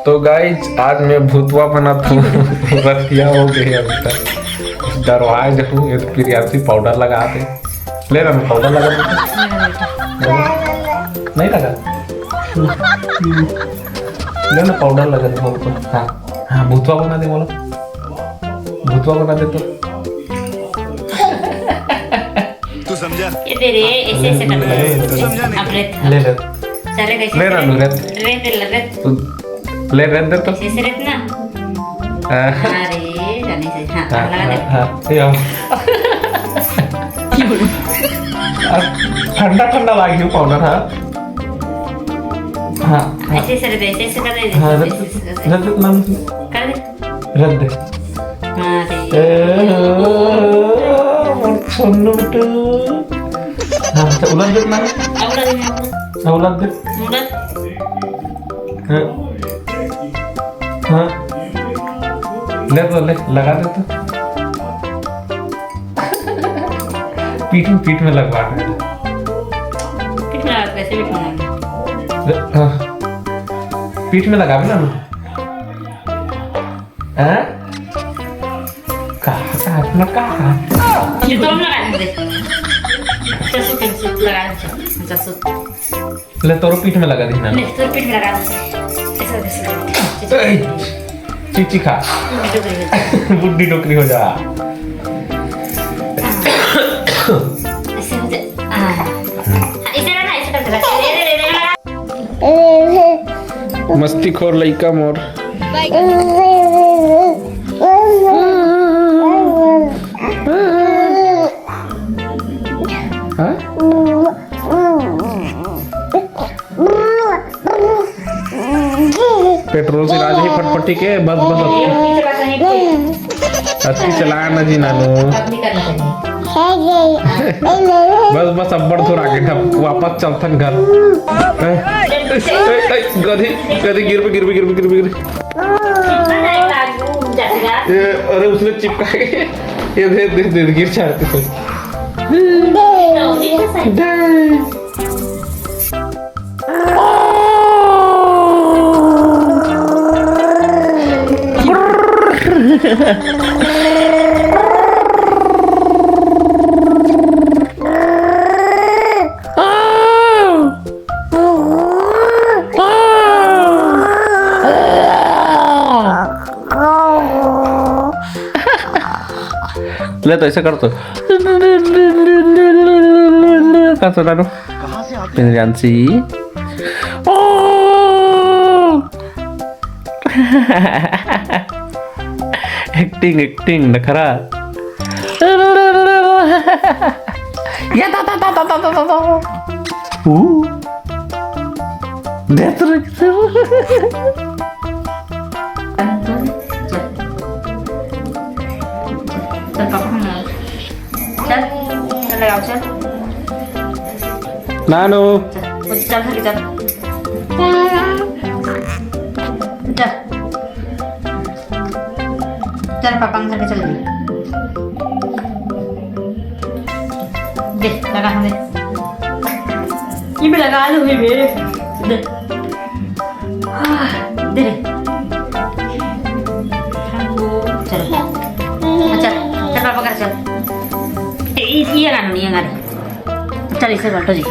तो गाइज आज मैं भूतवा बना था रतिया हो गई अभी तक डरवाए जब ये तो प्रियांशी पाउडर लगा दे ले रहा मैं पाउडर लगा दे नहीं लगा ले ना पाउडर लगा दे बोल तो हाँ हाँ भूतवा बना दे बोलो भूतवा बना दे तो तू समझा ये दे रे ऐसे ऐसे करना तू समझा नहीं अब ले ले सारे कैसे ले रहा हूँ रेत रेत ले रेत दे तो ऐसे रेत ना अरे जाने से हाँ लगा दे ठंडा ठंडा लगी पाउडर हाँ हाँ ऐसे ऐसे रेत ऐसे ऐसे कर दे हाँ रद्द नाम कर दे रद्द सोनू बेटू हाँ उलट दे नाम उलट दे हाँ हाँ ले तो ले लगा दे तो पीठ में लगवा दे कैसे भी हाँ पीठ में लगा भी ना हाँ कहाँ अपना कहाँ ये तो हम लगा दे चसू लगा दे चसू ले तोरो पीठ में लगा दी ना ले तो पीठ में लगा दे ऐसे चिची खा बुड्ढी टोकरी हो जा ऐसे हो जाए ऐसे ना ऐसे कर दे मस्ती खोर लइका मोर हाँ? पेट्रोल से राज ही फटफटी के बस अच्छी चलाया ना जी नानू बस अब्बड़ थोड़ा आगे ठप वापस चलथन घर गधी गधी गिर अरे उसने चिपका के ये दे गिर चाहते थे ले तो ऐसे कर तो कर तो नानू प्रियांशी एक्टिंग नखरा या दे तो नानू चल चल चल पापा घर के चल दे लगा दे ये भी लगा लो ये दे दे चल चल चल पापा घर चल ये गाना नहीं है गाना चल इसे बैठो जी